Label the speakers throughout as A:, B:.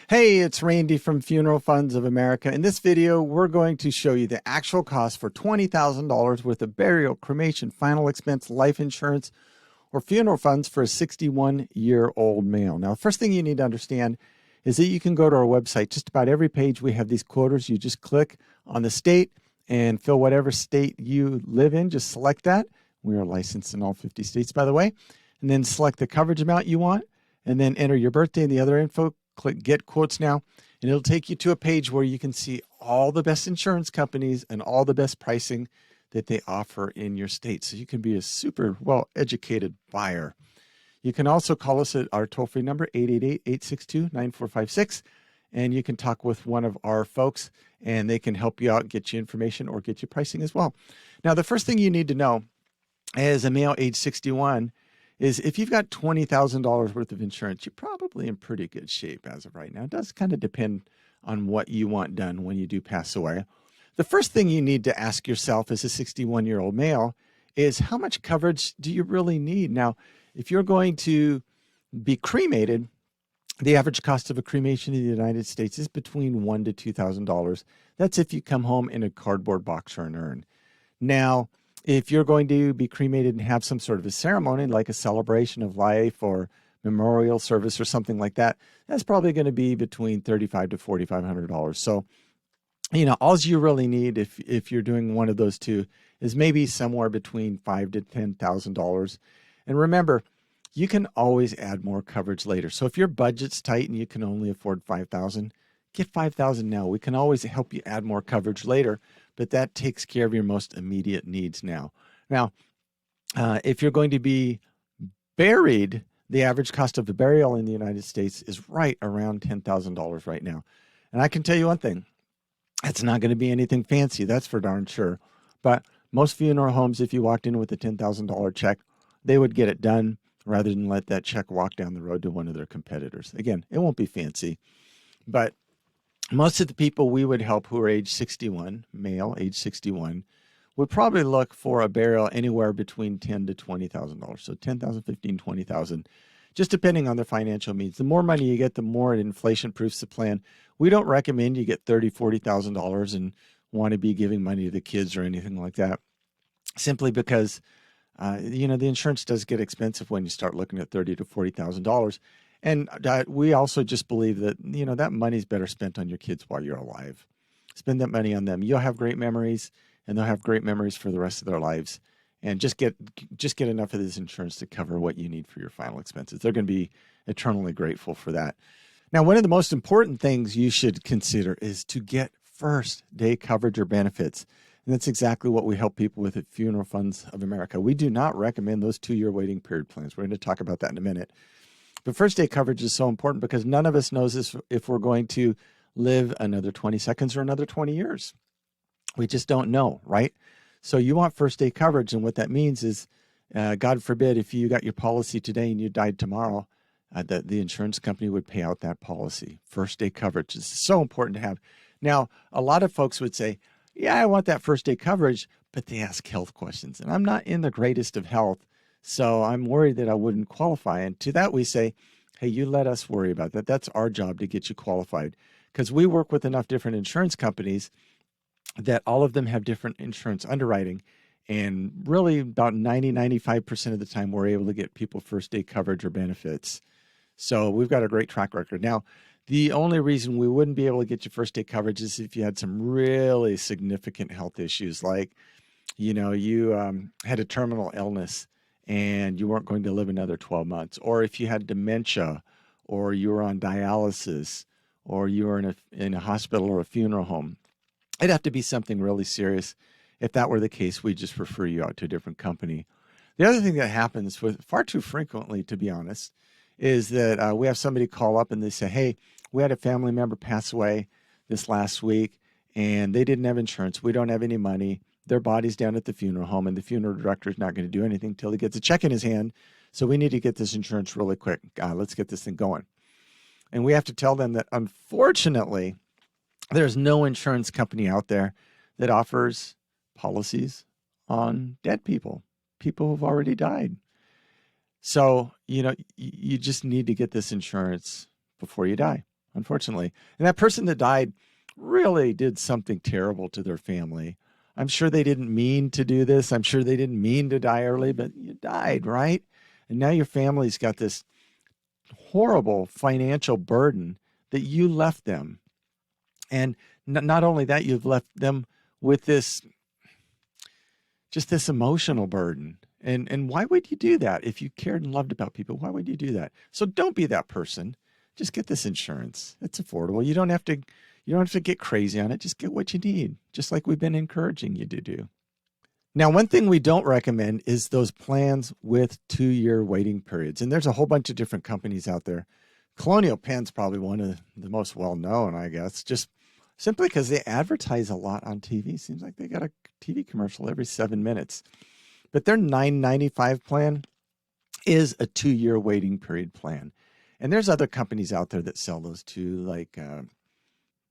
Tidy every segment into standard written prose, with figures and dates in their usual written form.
A: Hey, it's Randy from Funeral Funds of America. In this video, we're going to show you the actual cost for $20,000 worth of burial, cremation, final expense, life insurance, or funeral funds for a 61-year-old male. Now, the first thing you need to understand is that you can go to our website. Just about every page we have these quoters. You just click on the state and fill whatever state you live in. Just select that. We are licensed in all 50 states, by the way. And then select the coverage amount you want, and then enter your birthday and the other info. Click Get Quotes Now, and it'll take you to a page where you can see all the best insurance companies and all the best pricing that they offer in your state. So you can be a super well-educated buyer. You can also call us at our toll-free number, 888-862-9456, and you can talk with one of our folks, and they can help you out, get you information, or get you pricing as well. Now, the first thing you need to know as a male age 61 is if you've got $20,000 worth of insurance, you're probably in pretty good shape as of right now. It does kind of depend on what you want done when you do pass away. The first thing you need to ask yourself as a 61-year-old male is how much coverage do you really need? Now, if you're going to be cremated, the average cost of a cremation in the United States is between $1,000 to $2,000. That's if you come home in a cardboard box or an urn. Now, if you're going to be cremated and have some sort of a ceremony, like a celebration of life or memorial service or something like that, that's probably going to be between $3,500 to $4,500. So, all you really need if you're doing one of those two is maybe somewhere between $5,000 to $10,000. And remember, you can always add more coverage later. So if your budget's tight and you can only afford $5,000, get $5,000 now. We can always help you add more coverage later, but that takes care of your most immediate needs now. Now, if you're going to be buried, the average cost of a burial in the United States is right around $10,000 right now. And I can tell you one thing, it's not going to be anything fancy, that's for darn sure. But most funeral homes, if you walked in with a $10,000 check, they would get it done rather than let that check walk down the road to one of their competitors. Again, it won't be fancy, but most of the people we would help who are age 61, male, age 61, would probably look for a burial anywhere between $10,000 to $20,000. So $10,000, $15,000, $20,000, just depending on their financial means. The more money you get, the more it inflation-proofs the plan. We don't recommend you get $30,000, $40,000 and want to be giving money to the kids or anything like that, simply because the insurance does get expensive when you start looking at $30,000 to $40,000. And we also just believe that, that money's better spent on your kids while you're alive. Spend that money on them. You'll have great memories, and they'll have great memories for the rest of their lives. And just get enough of this insurance to cover what you need for your final expenses. They're going to be eternally grateful for that. Now, one of the most important things you should consider is to get first day coverage or benefits. And that's exactly what we help people with at Funeral Funds of America. We do not recommend those 2-year waiting period plans. We're going to talk about that in a minute. But first day coverage is so important because none of us knows if we're going to live another 20 seconds or another 20 years. We just don't know, right? So you want first day coverage. And what that means is, God forbid, if you got your policy today and you died tomorrow, that the insurance company would pay out that policy. First day coverage is so important to have. Now, a lot of folks would say, yeah, I want that first day coverage, but they ask health questions. And I'm not in the greatest of health, so I'm worried that I wouldn't qualify. And to that we say, hey, you let us worry about that. That's our job to get you qualified, because we work with enough different insurance companies that all of them have different insurance underwriting. And really about 95% of the time, we're able to get people first day coverage or benefits. So we've got a great track record. Now, the only reason we wouldn't be able to get you first day coverage is if you had some really significant health issues, like, you had a terminal illness and you weren't going to live another 12 months, or if you had dementia, or you were on dialysis, or you were in a hospital or a funeral home. It'd have to be something really serious. If that were the case, we'd just refer you out to a different company. The other thing that happens far too frequently, to be honest, is that we have somebody call up and they say, hey, we had a family member pass away this last week and they didn't have insurance. We don't have any money. Their body's down at the funeral home and the funeral director is not going to do anything until he gets a check in his hand. So we need to get this insurance really quick. Let's get this thing going. And we have to tell them that, unfortunately, there's no insurance company out there that offers policies on dead people who've already died. So, you just need to get this insurance before you die. unfortunately. And that person that died really did something terrible to their family. I'm sure they didn't mean to do this. I'm sure they didn't mean to die early, but you died, right? And now your family's got this horrible financial burden that you left them. And not only that, you've left them with this, just this emotional burden. And why would you do that? If you cared and loved about people, why would you do that? So don't be that person. Just get this insurance. It's affordable. You don't have to get crazy on it. Just get what you need, just like we've been encouraging you to do. Now, one thing we don't recommend is those plans with 2-year waiting periods. And there's a whole bunch of different companies out there. Colonial Penn's probably one of the most well-known, I guess, just simply because they advertise a lot on TV. Seems like they got a TV commercial every 7 minutes. But their $9.95 plan is a 2-year waiting period plan. And there's other companies out there that sell those too, like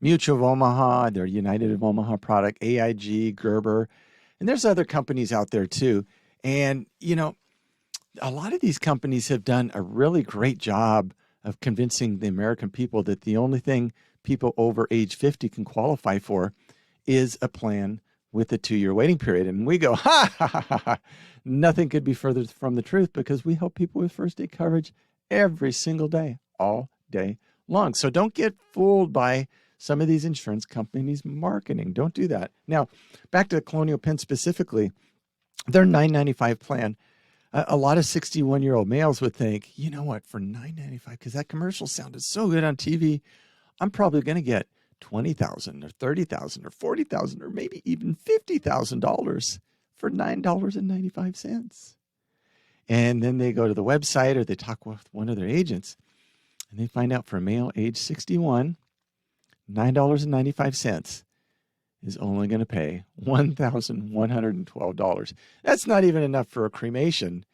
A: Mutual of Omaha, their United of Omaha product, AIG, Gerber. And there's other companies out there too. And, you know, a lot of these companies have done a really great job of convincing the American people that the only thing people over age 50 can qualify for is a plan with a 2-year waiting period. And we go, ha, ha, ha, ha, ha. Nothing could be further from the truth, because we help people with first aid coverage every single day, all day long. So don't get fooled by some of these insurance companies' marketing. Don't do that. Now, back to Colonial Penn specifically, their $9.95 plan, a lot of 61-year-old males would think, you know what, for $9.95, because that commercial sounded so good on TV, I'm probably going to get $20,000 or $30,000 or $40,000 or maybe even $50,000 for $9.95. And then they go to the website or they talk with one of their agents and they find out for a male age 61, $9.95 is only going to pay $1,112. That's not even enough for a cremation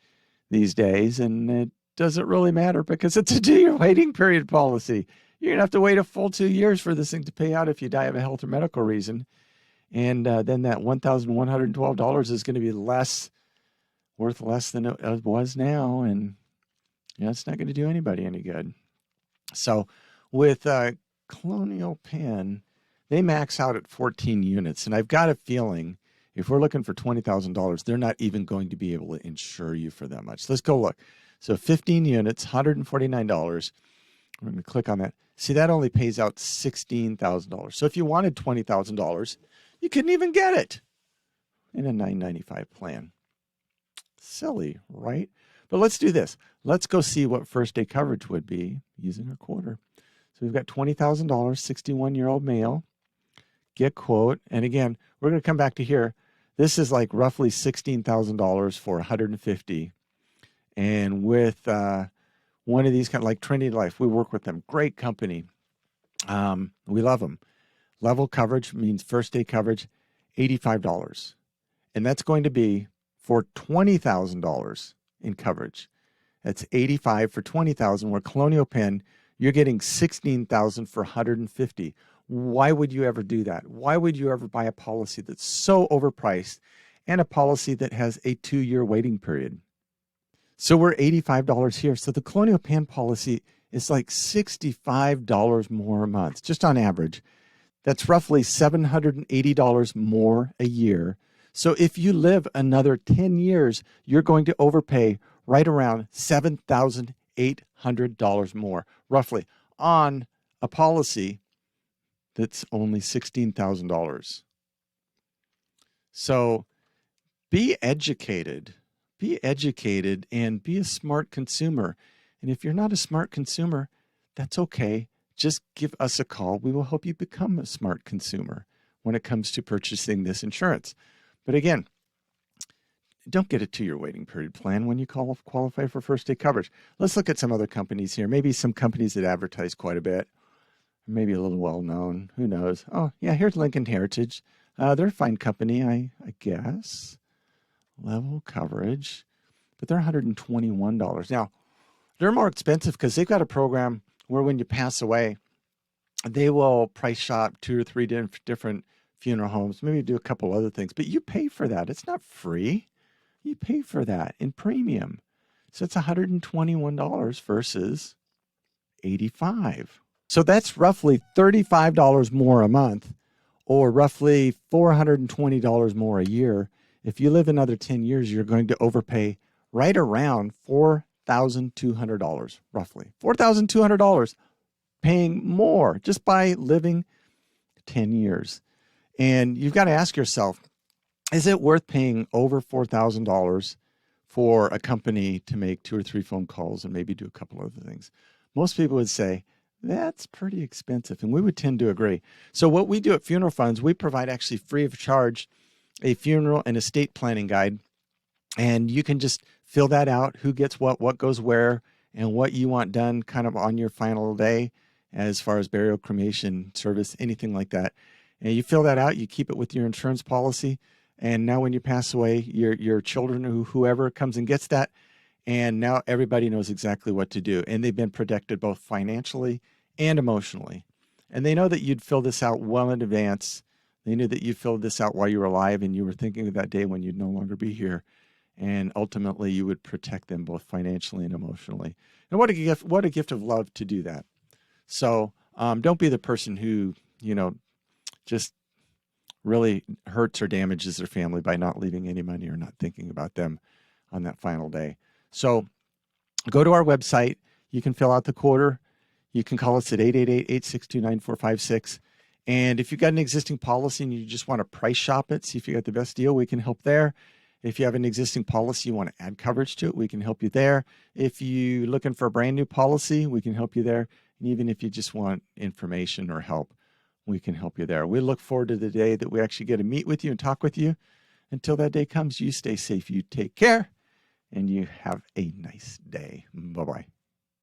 A: these days, and it doesn't really matter because it's a 2-year waiting period policy. You're going to have to wait a full 2 years for this thing to pay out if you die of a health or medical reason. And then that $1,112 is going to be worth less than it was now, and it's not going to do anybody any good. So with Colonial Penn, they max out at 14 units. And I've got a feeling if we're looking for $20,000, they're not even going to be able to insure you for that much. Let's go look. So 15 units, $149. We're going to click on that. See, that only pays out $16,000. So if you wanted $20,000, you couldn't even get it in a $9.95 plan. Silly, right? But let's do this. Let's go see what first day coverage would be using a quarter. So we've got $20,000, 61-year-old male. Get quote. And again, we're going to come back to here. This is like roughly $16,000 for 150. And with one of these kind of like Trinity Life, we work with them. Great company. We love them. Level coverage means first day coverage, $85. And that's going to be for $20,000 in coverage. That's $85 for $20,000. Where Colonial Penn, you're getting $16,000 for $150. Why would you ever do that? Why would you ever buy a policy that's so overpriced and a policy that has a 2-year waiting period? So we're $85 here. So the Colonial Penn policy is like $65 more a month, just on average. That's roughly $780 more a year. So if you live another 10 years, you're going to overpay right around $7,800 more, roughly, on a policy that's only $16,000. So be educated and be a smart consumer. And if you're not a smart consumer, that's okay. Just give us a call. We will help you become a smart consumer when it comes to purchasing this insurance. But again, don't get a 2-year waiting period plan when you qualify for first day coverage. Let's look at some other companies here. Maybe some companies that advertise quite a bit. Maybe a little well-known. Who knows? Oh, yeah, here's Lincoln Heritage. They're a fine company, I guess. Level coverage. But they're $121. Now, they're more expensive because they've got a program where when you pass away, they will price shop 2 or 3 different funeral homes. Maybe do a couple other things. But you pay for that. It's not free. You pay for that in premium. So it's $121 versus $85. So that's roughly $35 more a month, or roughly $420 more a year. If you live another 10 years, you're going to overpay right around $4,200, roughly. $4,200 paying more just by living 10 years. And you've got to ask yourself, is it worth paying over $4,000 for a company to make 2 or 3 phone calls and maybe do a couple other things? Most people would say, that's pretty expensive, and we would tend to agree. So what we do at Funeral Funds, we provide actually free of charge a funeral and estate planning guide, and you can just fill that out, who gets what goes where, and what you want done kind of on your final day as far as burial, cremation, service, anything like that. And you fill that out, you keep it with your insurance policy, and now when you pass away, your children or whoever comes and gets that, and now everybody knows exactly what to do, and they've been protected both financially and emotionally. And they know that you'd fill this out well in advance. They knew that you filled this out while you were alive and you were thinking of that day when you'd no longer be here. And ultimately you would protect them both financially and emotionally. And what a gift of love to do that. So don't be the person who, just really hurts or damages their family by not leaving any money or not thinking about them on that final day. So go to our website. You can fill out the quarter. You can call us at 888-862-9456. And if you've got an existing policy and you just want to price shop it, see if you got the best deal, we can help there. If you have an existing policy, you want to add coverage to it, we can help you there. If you're looking for a brand new policy, we can help you there. And even if you just want information or help, we can help you there. We look forward to the day that we actually get to meet with you and talk with you. Until that day comes, you stay safe, you take care, and you have a nice day. Bye-bye.